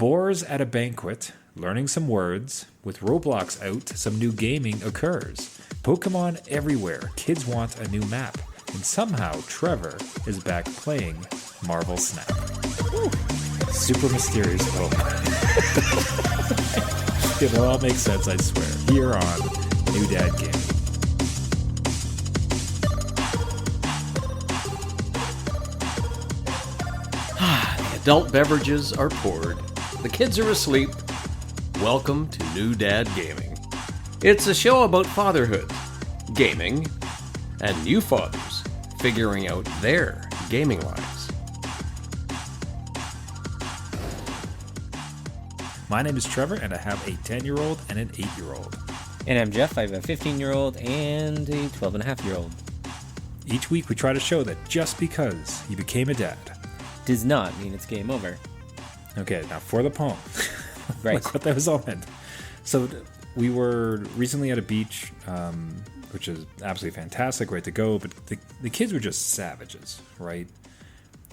Boars at a banquet, learning some words. With Roblox out, some new gaming occurs. Pokemon everywhere, kids want a new map. And somehow Trevor is back playing Marvel Snap. Woo. Super mysterious hope. It all makes sense, I swear. Here on New Dad Gaming. The adult beverages are poured. The kids are asleep. Welcome to New Dad Gaming. It's a show about fatherhood, gaming, and new fathers figuring out their gaming lives. My name is Trevor, and I have a 10-year-old and an 8-year-old. And I'm Jeff. I have a 15-year-old and a 12-and-a-half-year-old. Each week we try to show that just because you became a dad does not mean it's game over. Okay, now for the poem. Right. Like what that was all meant. So we were recently at a beach, which is absolutely fantastic, right to go, but the kids were just savages, right?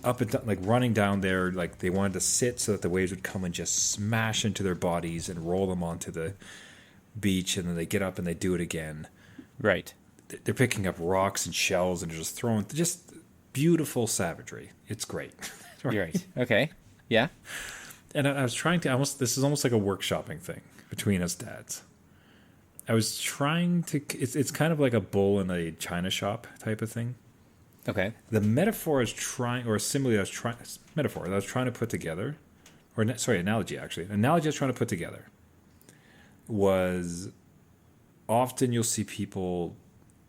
Up and down, like running down there, like they wanted to sit so that the waves would come and just smash into their bodies and roll them onto the beach, and then they get up and they do it again. Right. They're picking up rocks and shells and just throwing, just beautiful savagery. It's great. Right. You're right. Okay. Yeah. And I was trying to this is almost like a workshopping thing between us dads. I was trying to, it's kind of like a bull in a china shop type of thing. Okay. The metaphor I was trying, or a simile I was trying to put together, analogy actually. An analogy I was trying to put together was often you'll see people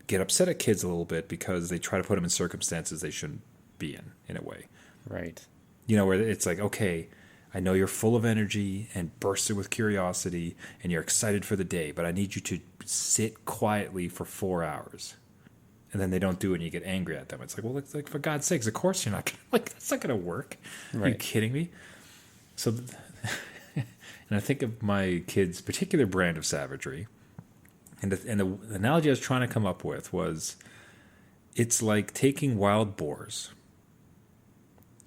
get upset at kids a little bit because they try to put them in circumstances they shouldn't be in a way. Right. You know, where it's like, okay, I know you're full of energy and bursting with curiosity and you're excited for the day, but I need you to sit quietly for 4 hours. And then they don't do it and you get angry at them. It's like, well, it's like, for God's sakes, of course you're not going to, like, that's not going to work. Right. Are you kidding me? So, and I think of my kids' particular brand of savagery. And the analogy I was trying to come up with was, it's like taking wild boars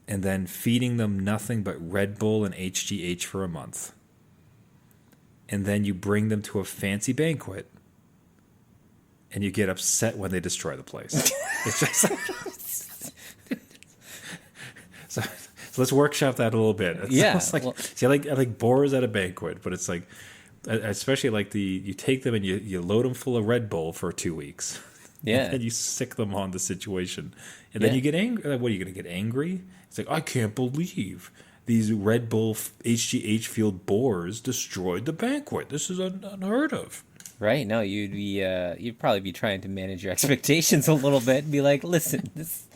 and then feeding them nothing but Red Bull and HGH for a month. And then you bring them to a fancy banquet and you get upset when they destroy the place. It's just like, so let's workshop that a little bit. It's like, see, I like boars at a banquet, but it's like, especially like you take them and you load them full of Red Bull for 2 weeks. Yeah. And you sick them on the situation. And then you get angry. What, are you going to get angry? It's like, I can't believe these Red Bull HGH fueled boars destroyed the banquet. This is unheard of. Right. No, you'd probably be trying to manage your expectations a little bit and be like, listen, this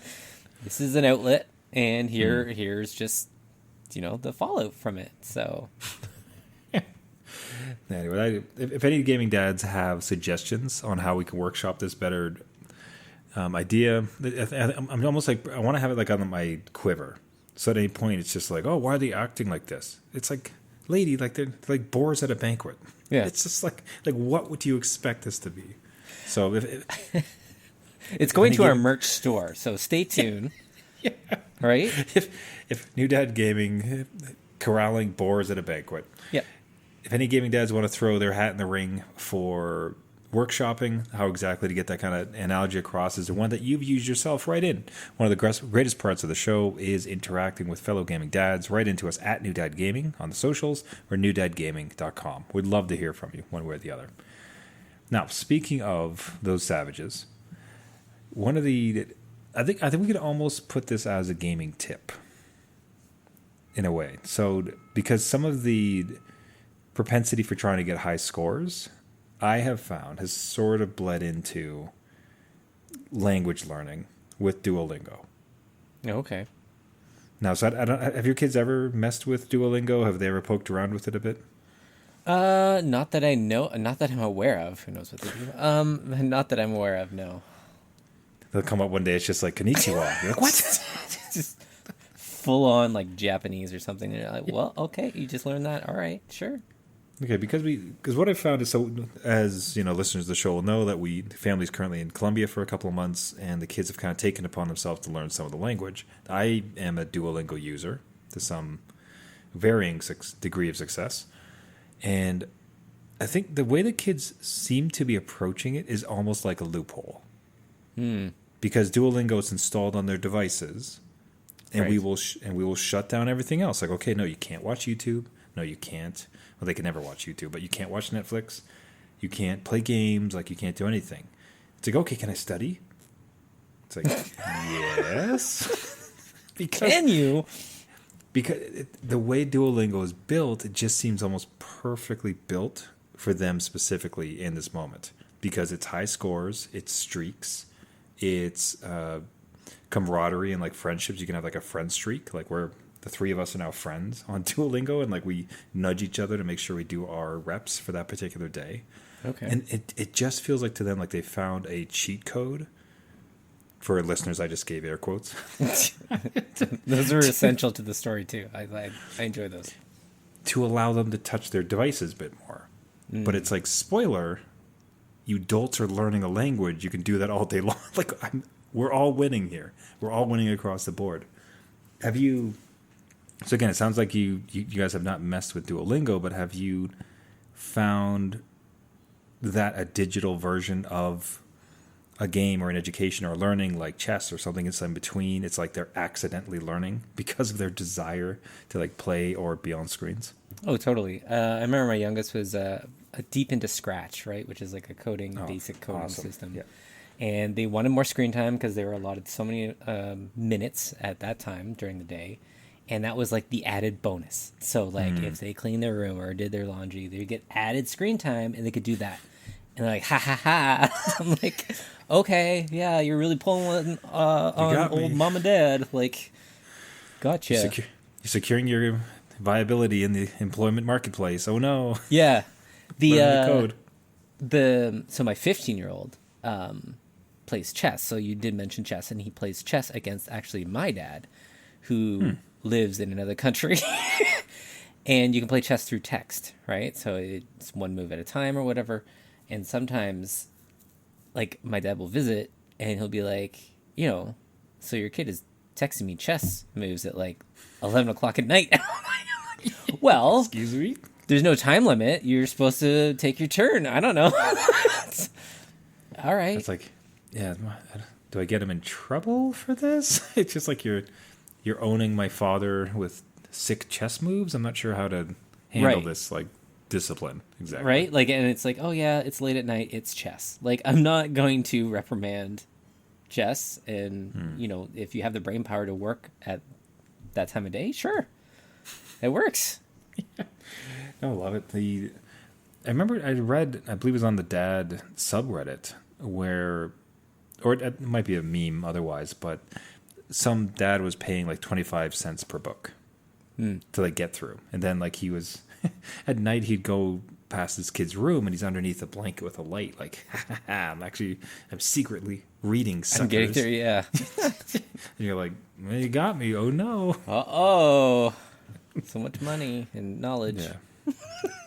is an outlet, and here's just, the fallout from it. So anyway, if any gaming dads have suggestions on how we can workshop this better idea, I'm almost like, I want to have it like on my quiver. So at any point, it's just like, oh, why are they acting like this? It's like, lady, like they're like boars at a banquet. Yeah. It's just like what would you expect this to be? So it's going to our merch store, so stay tuned. Yeah. Right? If New Dad Gaming corralling boars at a banquet. Yeah. If any gaming dads want to throw their hat in the ring for workshopping how exactly to get that kind of analogy across, is the one that you've used yourself, right in. One of the greatest parts of the show is interacting with fellow gaming dads. Right into us at New Dad Gaming on the socials or newdadgaming.com. We'd love to hear from you one way or the other. Now, speaking of those savages, one of the I think we could almost put this as a gaming tip in a way. So because some of the propensity for trying to get high scores, I have found, has sort of bled into language learning with Duolingo. Okay. Now, so I don't, have your kids ever messed with Duolingo? Have they ever poked around with it a bit? Not that I know, not that I'm aware of. Who knows what they do? Not that I'm aware of, no. They'll come up one day, it's just like, konnichiwa. You're like, what? Just full on like Japanese or something. And you're like, well, okay, you just learned that. All right, sure. Okay, because what I found is, so as you know, listeners of the show will know that the family's currently in Colombia for a couple of months, and the kids have kind of taken upon themselves to learn some of the language. I am a Duolingo user to some varying degree of success. And I think the way the kids seem to be approaching it is almost like a loophole. Because Duolingo is installed on their devices, and Right. we will shut down everything else. Like, okay, no, you can't watch YouTube. No, you can't. Well, they can never watch YouTube, but you can't watch Netflix. You can't play games. Like, you can't do anything. It's like, okay, can I study? It's like, yes. Can you? Because the way Duolingo is built, it just seems almost perfectly built for them specifically in this moment. Because it's high scores, it's streaks, it's camaraderie and like friendships. You can have like a friend streak, like where the three of us are now friends on Duolingo, and like we nudge each other to make sure we do our reps for that particular day. Okay. And it just feels like to them like they found a cheat code. For listeners, I just gave air quotes. Those are essential to the story too. I enjoy those. To allow them to touch their devices a bit more. But it's like, spoiler, you dolts are learning a language. You can do that all day long. Like, we're all winning here. We're all winning across the board. Have you... So again, it sounds like you guys have not messed with Duolingo, but have you found that a digital version of a game or an education or learning like chess or something is in between? It's like they're accidentally learning because of their desire to like play or be on screens. Oh, totally. I remember my youngest was deep into Scratch, right, which is like a basic coding awesome. system. Yeah. And they wanted more screen time because they were allotted so many minutes at that time during the day. And that was like the added bonus. So like if they cleaned their room or did their laundry, they'd get added screen time and they could do that. And they're like, ha ha ha. I'm like, okay, yeah, you're really pulling one on old mom and dad. Like, gotcha. You're securing your viability in the employment marketplace. Oh no. Yeah. Learning the code. So my 15-year-old plays chess. So you did mention chess, and he plays chess against actually my dad, who lives in another country. And you can play chess through text, right? So it's one move at a time or whatever. And sometimes, like, my dad will visit, and he'll be like, so your kid is texting me chess moves at, like, 11 o'clock at night. Well, Excuse me? there's no time limit. You're supposed to take your turn. I don't know. All right. It's like, yeah, do I get him in trouble for this? It's just like you're owning my father with sick chess moves. I'm not sure how to handle this, like, discipline. Exactly. Right? Like, and it's like, oh yeah, it's late at night, it's chess. Like, I'm not going to reprimand chess, and if you have the brain power to work at that time of day, sure, it works. No, I love it. I remember I read, I believe it was on the dad subreddit, or it might be a meme otherwise, but some dad was paying like 25 cents per book to like get through, and then like he was at night he'd go past his kid's room and he's underneath a blanket with a light, like, I'm secretly reading suckers. I'm getting through, yeah. And you're like, well, you got me. Oh no. Uh-oh. So much money and knowledge. Yeah.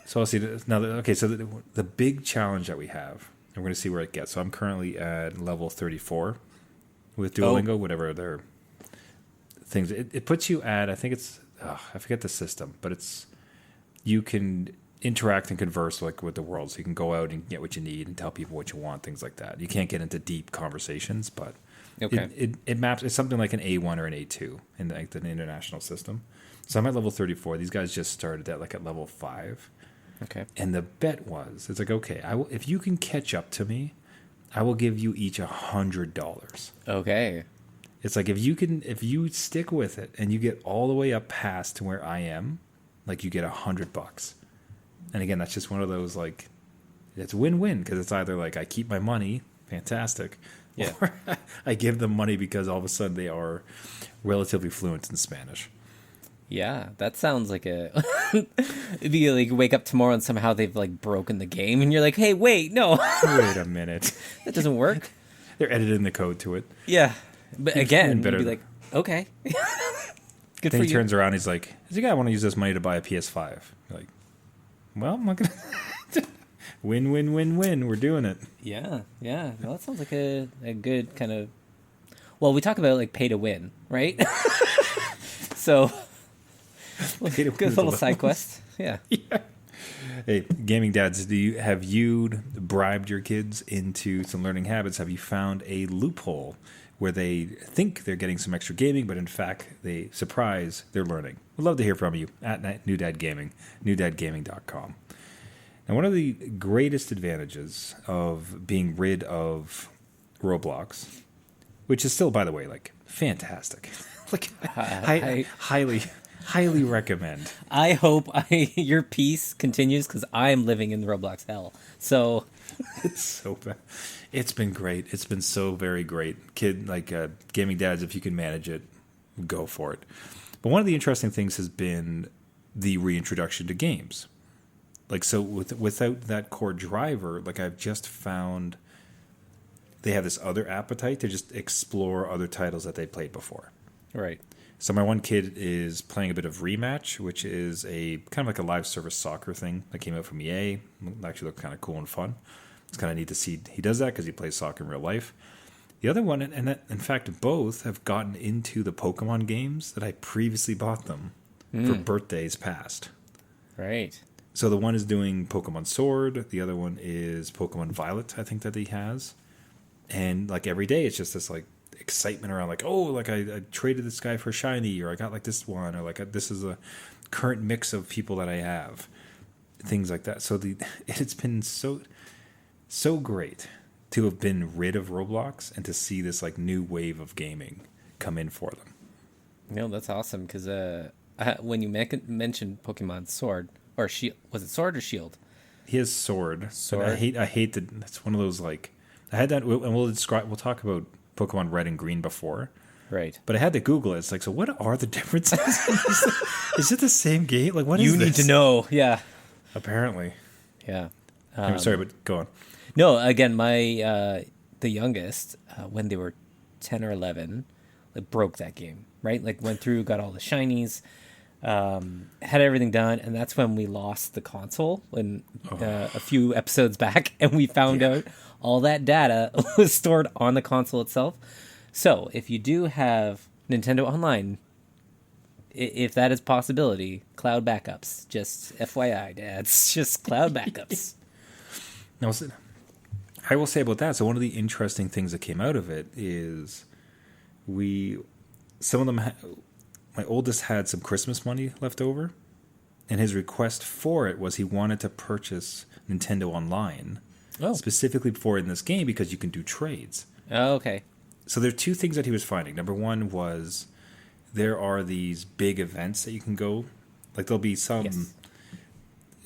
So I'll see now. Okay, so the big challenge that we have, and we're going to see where it gets. So I'm currently at level 34 with Duolingo, whatever their things. It puts you at, I think it's, I forget the system, but you can interact and converse like with the world. So you can go out and get what you need and tell people what you want, things like that. You can't get into deep conversations, but it maps. It's something like an A1 or an A2 in the international system. So I'm at level 34. These guys just started at like at level 5. Okay. And the bet was, it's like, okay, if you can catch up to me, I will give you each $100. Okay. It's like if you stick with it and you get all the way up past to where I am, like you get $100. And again, that's just one of those, like, it's win-win, because it's either like I keep my money, fantastic, or I give them money because all of a sudden they are relatively fluent in Spanish. Yeah, that sounds like it'd be like you wake up tomorrow and somehow they've like broken the game and you're like, hey, wait, no. Wait a minute. That doesn't work. They're editing the code to it. Yeah. But again, you'd be like, okay. Good Then for he you. turns around, he's like, does the guy want to use this money to buy a PS5? You're like, well, I'm not going to. Win, win, win, win. We're doing it. Yeah. Well, that sounds like a good kind of... Well, we talk about like pay to win, right? So Pay to win Good with the little side levels. quest. Yeah. Hey, gaming dads, have you bribed your kids into some learning habits? Have you found a loophole where they think they're getting some extra gaming, but in fact, they're learning? We'd love to hear from you at New Dad Gaming, newdadgaming.com. Now, one of the greatest advantages of being rid of Roblox, which is still, by the way, like fantastic, like I highly recommend. I hope your piece continues because I'm living in the Roblox hell. So It's so bad. It's been great. It's been so very great. Gaming dads, if you can manage it, go for it. But one of the interesting things has been the reintroduction to games. Like, so without that core driver, like I've just found they have this other appetite to just explore other titles that they played before. right. So my one kid is playing a bit of Rematch, which is a kind of like a live service soccer thing that came out from EA. It actually looked kind of cool and fun. It's kind of neat to see he does that because he plays soccer in real life. The other one, and that, in fact, both have gotten into the Pokemon games that I previously bought them for birthdays past. Right. So the one is doing Pokemon Sword. The other one is Pokemon Violet, I think that he has. And like every day, it's just this like excitement around like, oh, like I traded this guy for a shiny, or I got like this one, or like this is a current mix of people that I have, things like that. So it's been so great to have been rid of Roblox and to see this like new wave of gaming come in for them. No, that's awesome because when you mentioned Pokemon Sword or Shield, was it Sword or Shield? He has Sword. Sword. I hate that. That's one of those like I had that, and we'll talk about Pokemon Red and Green before. Right. But I had to Google it. It's like, so what are the differences? Is it the same game? Like, what is You this? need to know. Yeah. Apparently. Yeah. I'm sorry, but go on. No, again, my the youngest, when they were 10 or 11, like broke that game, right? Like went through, got all the shinies, had everything done, and that's when we lost the console when a few episodes back, and we found out all that data was stored on the console itself. So if you do have Nintendo Online, if that is a possibility, cloud backups. Just FYI, dads, just cloud backups. Now, I will say about that. So one of the interesting things that came out of it is some of them. My oldest had some Christmas money left over, and his request for it was he wanted to purchase Nintendo Online, specifically for in this game because you can do trades. Oh, okay. So there are two things that he was finding. Number one was there are these big events that you can go. Like there'll be some. Yes.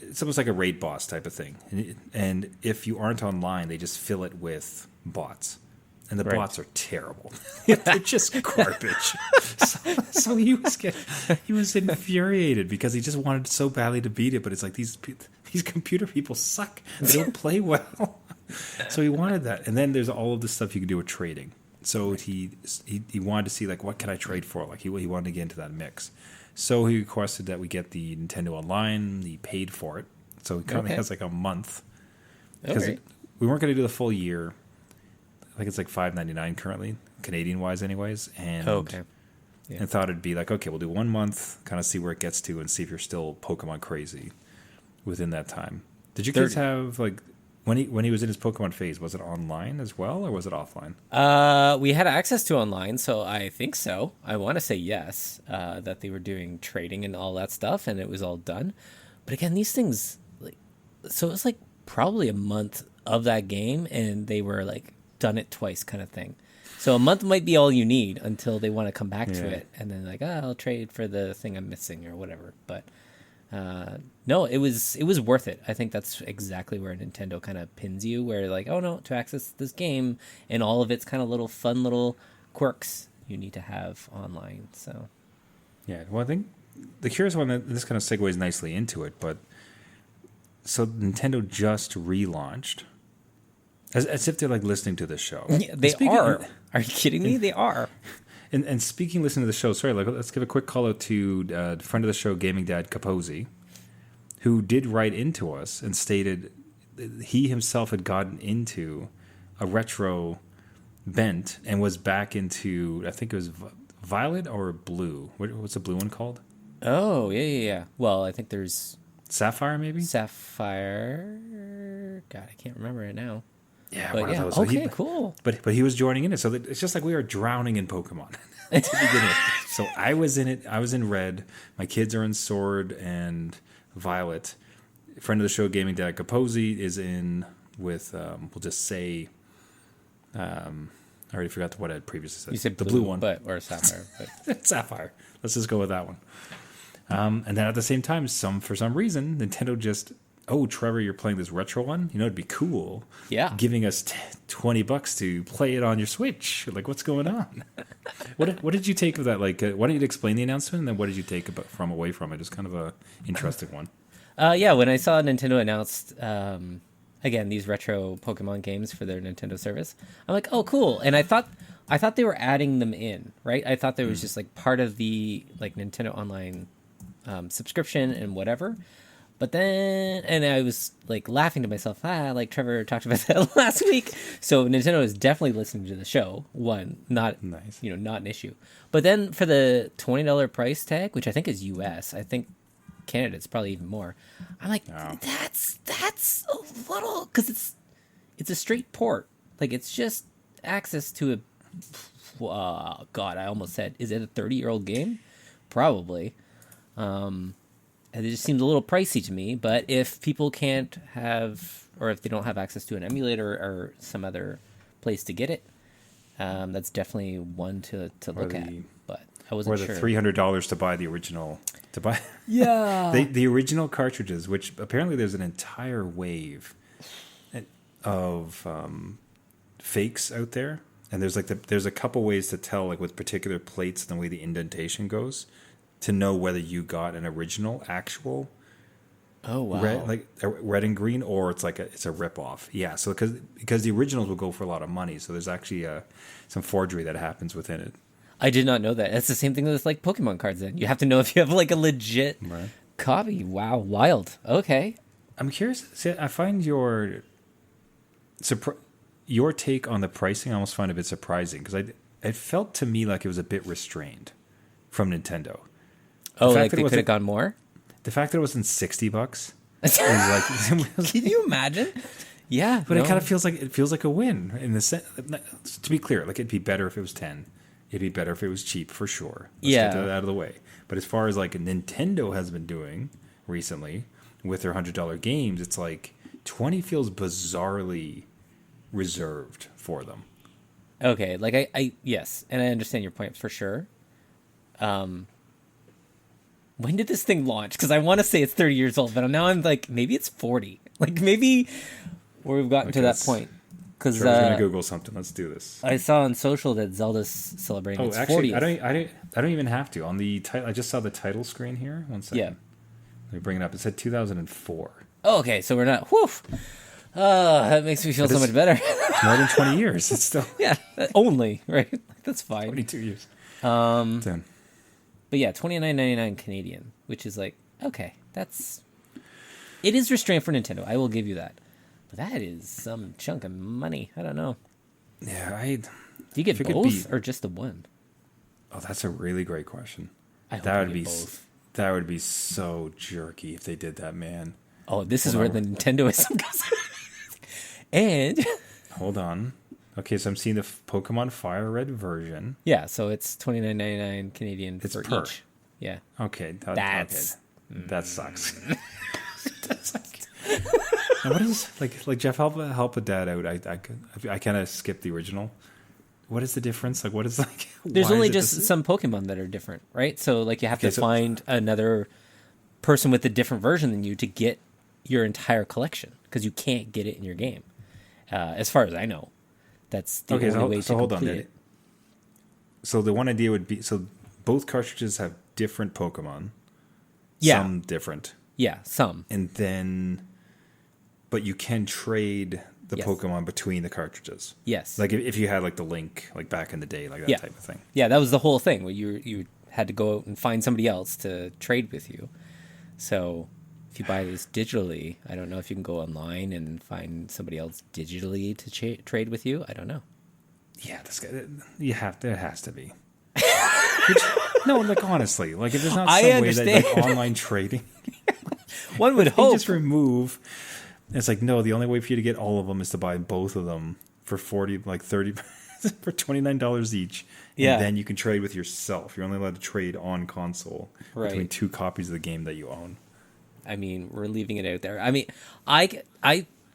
It's almost like a raid boss type of thing. And if you aren't online, they just fill it with bots. And the bots are terrible. They're just garbage. So he was infuriated because he just wanted so badly to beat it. But it's like these computer people suck. They don't play well. So he wanted that. And then there's all of this stuff you can do with trading. So he wanted to see like what can I trade for? Like he wanted to get into that mix. So he requested that we get the Nintendo Online. He paid for it. So he currently has like a month. Because we weren't going to do the full year. I think it's like $5.99 currently, Canadian-wise anyways. And, and thought it'd be like, okay, we'll do 1 month, kind of see where it gets to and see if you're still Pokemon crazy within that time. Did your kids have, like, when he was in his Pokemon phase, was it online as well or was it offline? We had access to online, so I think so. I want to say yes, that they were doing trading and all that stuff, and it was all done. But again, these things, like, so it was like probably a month of that game, and they were like done it twice kind of thing. So a month might be all you need until they want to come back to it, and then like, I'll trade for the thing I'm missing or whatever. But no, it was worth it. I think that's exactly where Nintendo kind of pins you, where like, oh no, to access this game and all of its kind of little fun little quirks, you need to have online. So yeah, well, I think the curious one, this kind of segues nicely into it, but so Nintendo just relaunched, as if they're like listening to this show. Yeah, they are. Are you kidding me? They are. And speaking, listening to the show, sorry, like let's give a quick call out to a friend of the show, Gaming Dad Capozzi, who did write into us and stated he himself had gotten into a retro bent and was back into, I think it was Violet or Blue. What's the blue one called? Oh, yeah. Well, I think there's Sapphire, maybe. Sapphire. God, I can't remember it now. Yeah, But one yeah, of those. okay, cool. But he was joining in it, so it's just like we are drowning in Pokemon to begin with. So I was in it. I was in Red. My kids are in Sword and Violet. Friend of the show, Gaming Dad Capozzi, is in with. We'll just say. I already forgot what I had previously said. You said the blue one, or Sapphire. But. Sapphire. Let's just go with that one. And then at the same time, for some reason, Nintendo just. Oh, Trevor, you're playing this retro one? You know, it'd be cool. Yeah. Giving us $20 to play it on your Switch. Like, what's going on? What did you take of that? Like, why don't you explain the announcement, and then what did you take away from it? It's kind of a interesting one. Yeah, when I saw Nintendo announced, again, these retro Pokemon games for their Nintendo service, I'm like, oh, cool. And I thought they were adding them in, right? I thought there was just, like, part of the, like, Nintendo Online subscription and whatever. But then, and I was like laughing to myself, like Trevor talked about that last week. So Nintendo is definitely listening to the show. One, not Nice. not an issue. But then for the $20 price tag, which I think is US, I think Canada it's probably even more. I'm like, that's a little, because it's a straight port. Like it's just access to a. God, I almost said, is it a 30-year-old game? Probably. It just seems a little pricey to me, but if people can't have, or if they don't have access to an emulator or some other place to get it, that's definitely one to look at. But I wasn't sure. Or the $300 to buy the original. Yeah. the original cartridges, which apparently there's an entire wave of fakes out there, and there's a couple ways to tell, like with particular plates and the way the indentation goes, to know whether you got an original, actual, oh wow, red and green, or it's a rip-off. Yeah, so because the originals will go for a lot of money, so there's actually some forgery that happens within it. I did not know that. It's the same thing with like Pokemon cards. Then you have to know if you have like a legit copy. Wow, wild. Okay, I'm curious. See, I find your take on the pricing, I almost find a bit surprising, because it felt to me like it was a bit restrained from Nintendo. Oh, like they could have gone more? The fact that it wasn't $60 is like... Can you imagine? Yeah. But it kind of feels like a win in the sense. To be clear, like it'd be better if it was 10. It'd be better if it was cheap, for sure. Let's get that out of the way. But as far as like Nintendo has been doing recently with their $100 games, it's like 20 feels bizarrely reserved for them. Okay, like I yes, and I understand your point for sure. When did this thing launch? Because I want to say it's 30 years old, but now I'm like, maybe it's 40. Like maybe we've gotten to that point. Because gonna Google something. Let's do this. I saw on social that Zelda's celebrating its 40th. I don't even have to. On the title, I just saw the title screen here. One second. Yeah. Let me bring it up. It said 2004. Oh, okay, so we're not. Whew. That makes me feel so much better. More than 20 years. It's still only right. That's fine. 22 years. But yeah, $29.99 Canadian, which is like, okay, it is restrained for Nintendo. I will give you that. But that is some chunk of money. I don't know. Yeah, do you get both or just the one? Oh, that's a really great question. I hope that would get be both. That would be so jerky if they did that, man. Oh, this is where the Nintendo is. And hold on. Okay, so I'm seeing the Pokemon Fire Red version. Yeah, so it's $29.99 Canadian for each. Yeah. Okay, that sucks. Now, what is like Jeff? Help a dad out. I kind of skipped the original. What is the difference? Like, what is like? There's only just some Pokemon that are different, right? So like you have to find another person with a different version than you to get your entire collection, because you can't get it in your game. As far as I know. That's the only way to complete it. So the one idea would be, so both cartridges have different Pokemon. Yeah. Some different. Yeah, some. And then, but you can trade the Pokemon between the cartridges. Yes. Like if you had like the Link, like back in the day, like that type of thing. Yeah, that was the whole thing, where you had to go out and find somebody else to trade with you. So if you buy this digitally, I don't know if you can go online and find somebody else digitally to trade with you. I don't know. Yeah, this guy, there has to be. No, like honestly, like if there's not I some way understand. that like online trading, One would they hope. just remove. It's like no, the only way for you to get all of them is to buy both of them for 30 for $29 each. Yeah. And then you can trade with yourself. You're only allowed to trade on console between Right. 2 copies of the game that you own. I mean, we're leaving it out there. I mean,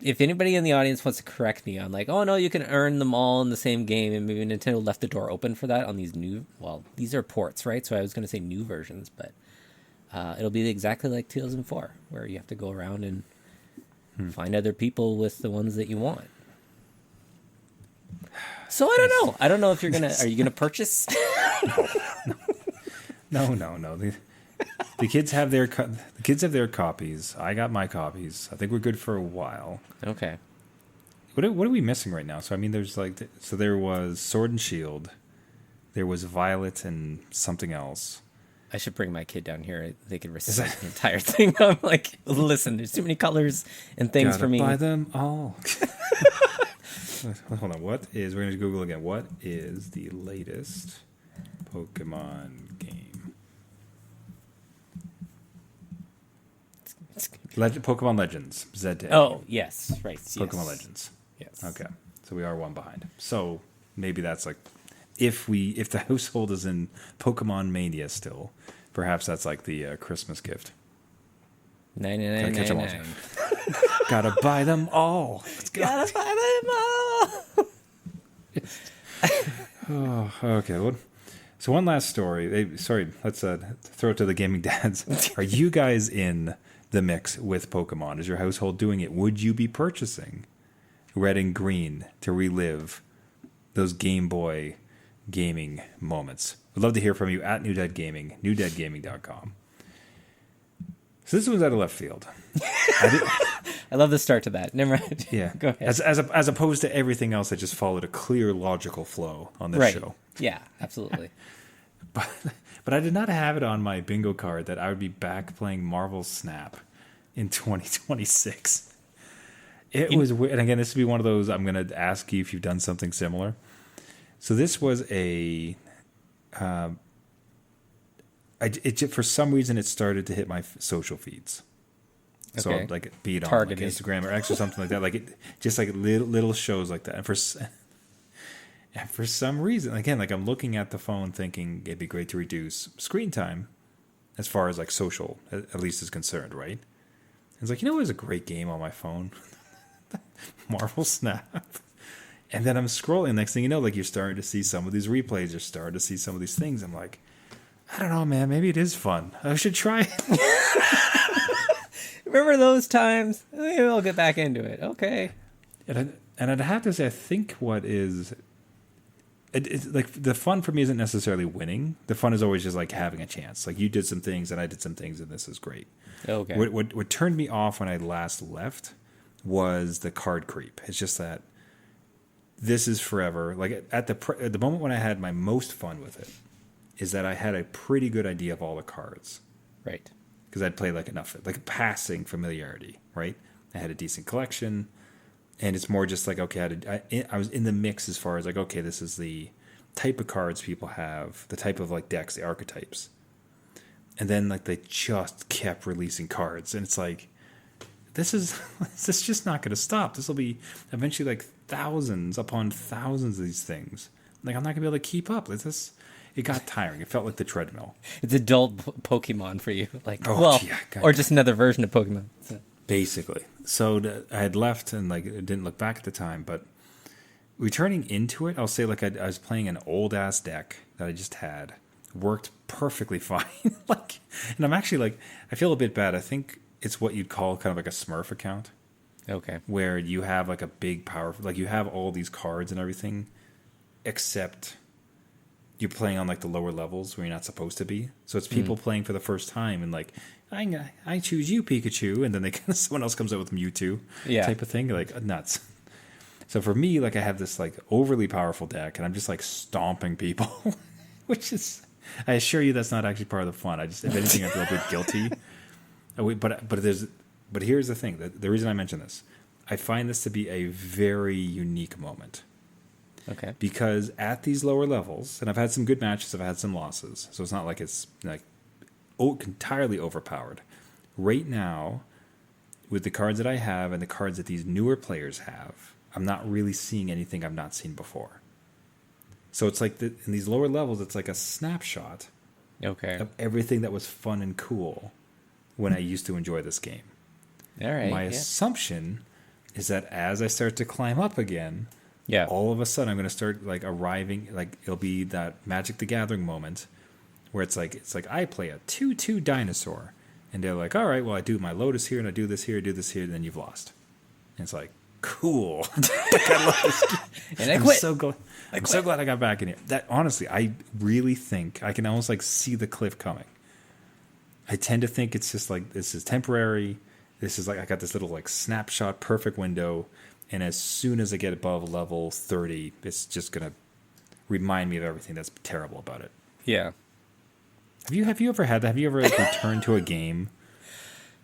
if anybody in the audience wants to correct me on like, oh no, you can earn them all in the same game, and maybe Nintendo left the door open for that on these new, well, these are ports, right? So I was going to say new versions, but it'll be exactly like 2004, where you have to go around and find other people with the ones that you want. So I don't know. I don't know if you're gonna. Are you gonna purchase? No. The kids have their copies. I got my copies. I think we're good for a while. Okay. What are we missing right now? So I mean, there's like there was Sword and Shield, there was Violet and something else. I should bring my kid down here. They could recite the entire thing. I'm like, listen, there's too many colors and things for me. Buy them all. Hold on. We're going to Google again. What is the latest Pokemon game? Pokemon Legends. Z-Day. Oh, yes. Right. Pokemon Yes. Legends. Yes. Okay. So we are one behind. So maybe that's like, if the household is in Pokemon Mania still, perhaps that's like the Christmas gift. 99.99. Gotta buy them all. Let's go. Gotta buy them all. Oh, okay. Well, so one last story. Let's throw it to the gaming dads. Are you guys in the mix with Pokemon? Is your household doing it? Would you be purchasing Red and Green to relive those Game Boy gaming moments? We'd love to hear from you at New Dead Gaming, newdeadgaming.com. So this one's out of left field. I love the start to that. Never mind. Yeah. Go ahead. As opposed to everything else that just followed a clear logical flow on this show. Yeah, absolutely. But I did not have it on my bingo card that I would be back playing Marvel Snap in 2026. It was weird. And again, this would be one of those, I'm going to ask you if you've done something similar. So this was for some reason, it started to hit my social feeds. So Okay. like be it on like Targeted. Instagram or X or something like that. Like it just like little shows like that. And for some reason, again, like I'm looking at the phone thinking it'd be great to reduce screen time as far as like social at least is concerned, right? It's like, it was a great game on my phone. Marvel Snap. And then I'm scrolling. Next thing you know, like you're starting to see some of these replays. You're starting to see some of these things. I'm like, I don't know, man. Maybe it is fun. I should try it. Remember those times? Maybe I'll get back into it. Okay. And I'd have to say, I think what is... It's like the fun for me isn't necessarily winning. The fun is always just like having a chance. Like you did some things and I did some things and this is great. Okay. What turned me off when I last left was the card creep. It's just that this is forever. Like at the moment when I had my most fun with it is that I had a pretty good idea of all the cards. Right. Because I'd played like enough, like passing familiarity, right? I had a decent collection. And it's more just like, okay, I was in the mix as far as like, okay, this is the type of cards people have, the type of like decks, the archetypes. And then like they just kept releasing cards. And it's like, this is just not going to stop. This will be eventually like thousands upon thousands of these things. Like I'm not going to be able to keep up. It got tiring. It felt like the treadmill. It's adult Pokemon for you. Like, God. Or just another version of Pokemon. So. Basically. So I had left and like didn't look back at the time, but returning into it, I'll say like I was playing an old ass deck that I just had. Worked perfectly fine. And I'm actually like, I feel a bit bad. I think it's what you'd call kind of like a Smurf account. Okay. Where you have like a big power, like you have all these cards and everything, except you're playing on like the lower levels where you're not supposed to be. So it's people playing for the first time and like, I choose you, Pikachu, and then someone else comes out with Mewtwo, type of thing, like nuts. So for me, like I have this like overly powerful deck, and I'm just like stomping people, which is, I assure you, that's not actually part of the fun. If anything, I feel a bit guilty. But here's the thing: the reason I mention this, I find this to be a very unique moment. Okay. Because at these lower levels, and I've had some good matches, I've had some losses, so it's not like it's like entirely overpowered. Right now, with the cards that I have and the cards that these newer players have, I'm not really seeing anything I've not seen before. So it's like in these lower levels, it's like a snapshot of everything that was fun and cool when I used to enjoy this game. All right. My assumption is that as I start to climb up again, all of a sudden I'm going to start like arriving, like it'll be that Magic the Gathering moment where it's like I play a 2/2 dinosaur, and they're like, all right, well I do my Lotus here and I do this here, and then you've lost. And it's like, cool. I love this game. And I quit. I'm so glad I got back in here. That honestly, I really think I can almost like see the cliff coming. I tend to think it's just like this is temporary. This is like I got this little like snapshot perfect window, and as soon as I get above level 30, it's just gonna remind me of everything that's terrible about it. Yeah. Have you ever had that? Have you ever like, returned to a game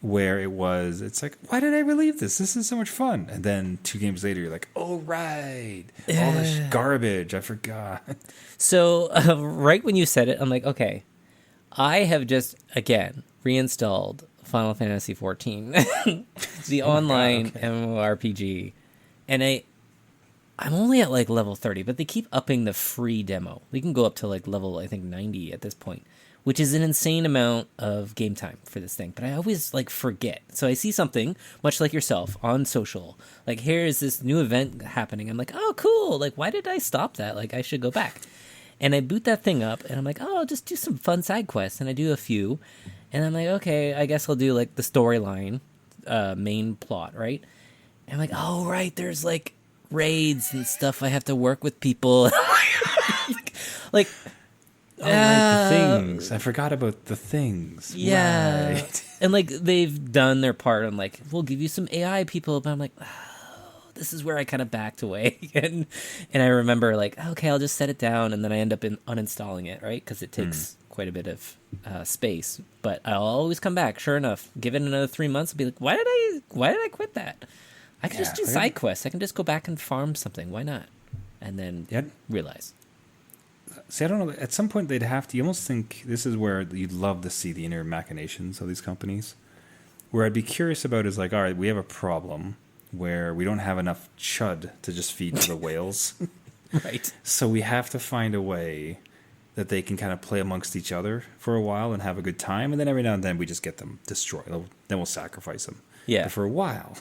where it's like, why did I relieve this? This is so much fun. And then 2 games later, you're like, oh, right. All this garbage. I forgot. So right when you said it, I'm like, okay, I have just, again, reinstalled Final Fantasy XIV, the online MMORPG. And I'm only at like level 30, but they keep upping the free demo. We can go up to like level, I think, 90 at this point, which is an insane amount of game time for this thing. But I always like forget. So I see something, much like yourself, on social. Like, here is this new event happening. I'm like, oh, cool. Like, why did I stop that? Like, I should go back. And I boot that thing up, and I'm like, oh, I'll just do some fun side quests. And I do a few. And I'm like, okay, I guess I'll do like the storyline, main plot, right? And I'm like, oh, right, there's like raids and stuff. I have to work with people. like, right, the things. I forgot about the things. Yeah. Right. And like they've done their part on like, we'll give you some AI people, but I'm like, oh, this is where I kind of backed away. and I remember like, okay, I'll just set it down, and then I end up uninstalling it, right? Because it takes quite a bit of space. But I'll always come back. Sure enough, give it another 3 months, I'll be like, why did I quit that? I can just do side quests. I can just go back and farm something. Why not? And then realize. See, I don't know. At some point, they'd have to. You almost think this is where you'd love to see the inner machinations of these companies. Where I'd be curious about is like, all right, we have a problem where we don't have enough chud to just feed to the whales. Right. So we have to find a way that they can kind of play amongst each other for a while and have a good time. And then every now and then we just get them destroyed. Then we'll sacrifice them. Yeah. But for a while,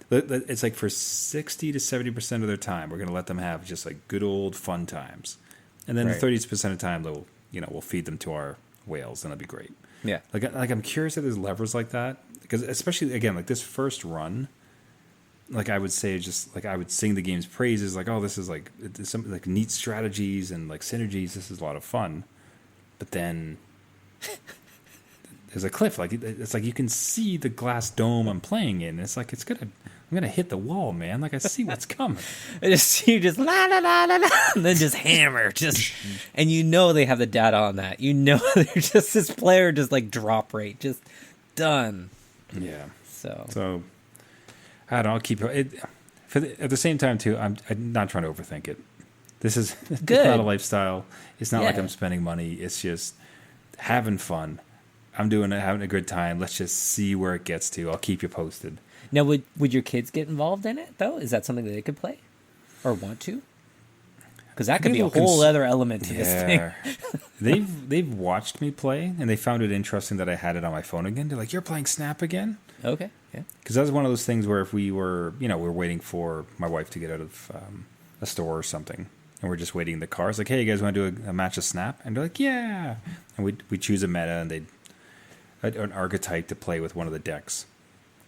it's like for 60 to 70% of their time, we're going to let them have just like good old fun times. And then 30% of the time, we'll feed them to our whales, and it'll be great. Yeah. Like I'm curious if there's levers like that, because especially again, like this first run, like I would say, just like I would sing the game's praises, like, oh, this is like some like neat strategies and like synergies. This is a lot of fun, but then there's a cliff. Like it's like you can see the glass dome I'm playing in. It's like I'm gonna hit the wall, man. Like I see what's coming. You just la la la la la, and then just hammer, and you know they have the data on that. You know they're just this player, just like drop rate, just done. Yeah. So I don't know, I'll keep it. At the same time too, I'm not trying to overthink it. This is good. Not a lifestyle. It's not like I'm spending money. It's just having fun. I'm having a good time. Let's just see where it gets to. I'll keep you posted. Now, would your kids get involved in it, though? Is that something that they could play or want to? Because that could be a whole other element to this thing. They've watched me play, and they found it interesting that I had it on my phone again. They're like, you're playing Snap again? Okay, yeah. Because that was one of those things where if we were, we're waiting for my wife to get out of a store or something, and we're just waiting in the car. It's like, hey, you guys want to do a match of Snap? And they're like, yeah. And we choose a meta, and an archetype to play with one of the decks.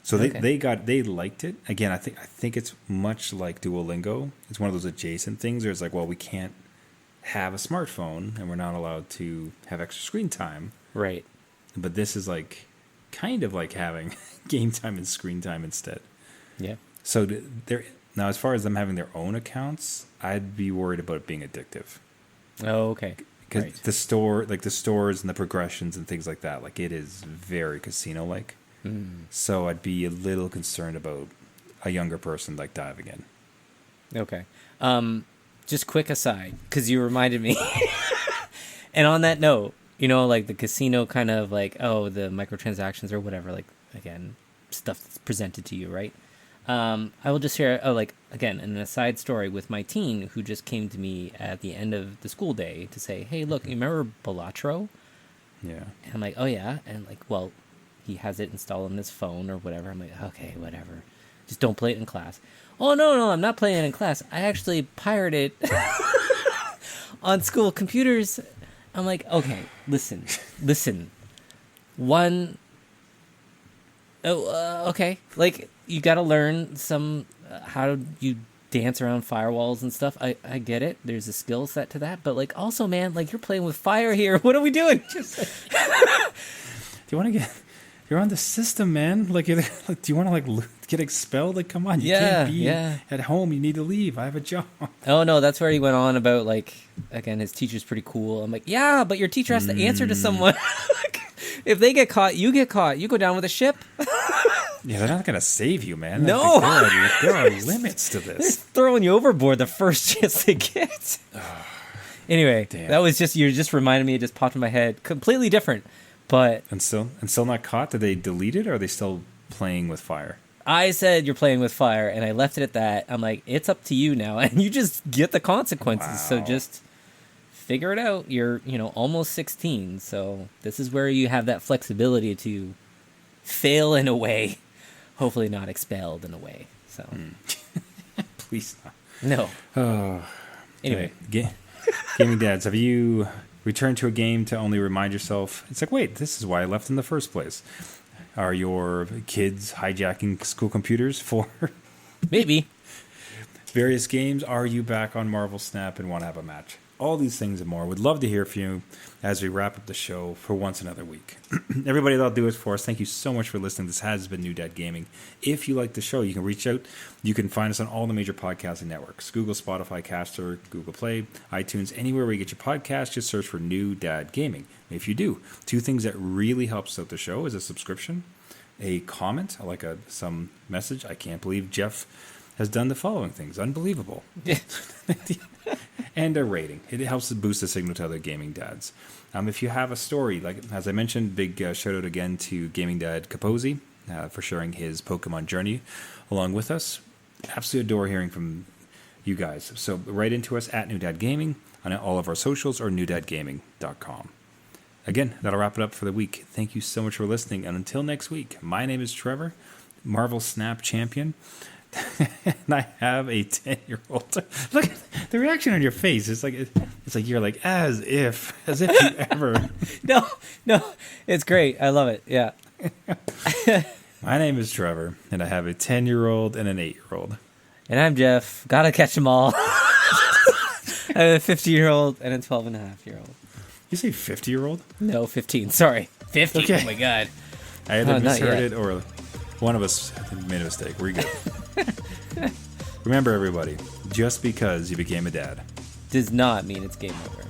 So they liked it. Again, I think it's much like Duolingo. It's one of those adjacent things where it's like, well, we can't have a smartphone and we're not allowed to have extra screen time. Right. But this is like kind of like having game time and screen time instead. Yeah. So now, as far as them having their own accounts, I'd be worried about it being addictive. Oh, okay. Because the stores and the progressions and things like that, like it is very casino-like. So I'd be a little concerned about a younger person like diving in. Okay. Just quick aside, because you reminded me. And on that note, like the casino kind of like, oh, the microtransactions or whatever, like, again, stuff that's presented to you, right? I will just share, again, an aside story with my teen who just came to me at the end of the school day to say, hey, look, you remember Balatro? Yeah. And I'm like, oh, yeah. And like, well, he has it installed on his phone or whatever. I'm like, okay, whatever. Just don't play it in class. Oh, no, I'm not playing it in class. I actually pirated on school computers. I'm like, okay, listen. Okay. Like, you got to learn some, how you dance around firewalls and stuff. I get it. There's a skill set to that. But, like, also, man, like, you're playing with fire here. What are we doing? Do you want to get... You're on the system, man. Like, do you want to get expelled? Like, come on, you can't be at home. You need to leave. I have a job. Oh no, that's where he went on about, like, again, his teacher's pretty cool. I'm like, yeah, but your teacher has to answer to someone. If they get caught, you get caught. You go down with a ship. Yeah, they're not gonna save you, man. No, there are limits to this. They're throwing you overboard the first chance they get. Anyway, that was you just reminded me. It just popped in my head. Completely different. But and still not caught. Did they delete it, or are they still playing with fire? I said you're playing with fire, and I left it at that. I'm like, it's up to you now, and you just get the consequences. Wow. So just figure it out. You're almost 16, so this is where you have that flexibility to fail in a way, hopefully not expelled in a way. So please not. No. Anyway, gaming dads, have you return to a game to only remind yourself, it's like, wait, this is why I left in the first place? Are your kids hijacking school computers for maybe various games? Are you back on Marvel Snap and want to have a match? All these things and more. Would love to hear from you as we wrap up the show for once another week. Everybody, that'll do it for us. Thank you so much for listening. This has been New Dad Gaming. If you like the show, you can reach out. You can find us on all the major podcasting networks: Google, Spotify, Caster, Google Play, iTunes, anywhere where you get your podcast. Just search for New Dad Gaming. If you do, two things that really helps out the show is a subscription, a comment, like some message. I can't believe Jeff has done the following things. Unbelievable. And a rating. It helps to boost the signal to other gaming dads. If you have a story, like as I mentioned, big shout out again to Gaming Dad Capozzi for sharing his Pokemon journey along with us. Absolutely adore hearing from you guys. So write into us at New Dad Gaming on all of our socials or newdadgaming.com. Again, that'll wrap it up for the week. Thank you so much for listening. And until next week, my name is Trevor, Marvel Snap champion. And I have a 10-year-old. Look at the reaction on your face. It's like you're like as if you ever. No, it's great. I love it. Yeah. My name is Trevor, and I have a 10-year-old and an 8-year-old. And I'm Jeff. Gotta catch them all. I have a 50-year-old and a 12-and-a-half-year-old. You say 50-year-old? No, 15. Sorry, 50. Okay. Oh my god. I either misheard it or one of us made a mistake. We're good. Remember, everybody, just because you became a dad does not mean it's game over.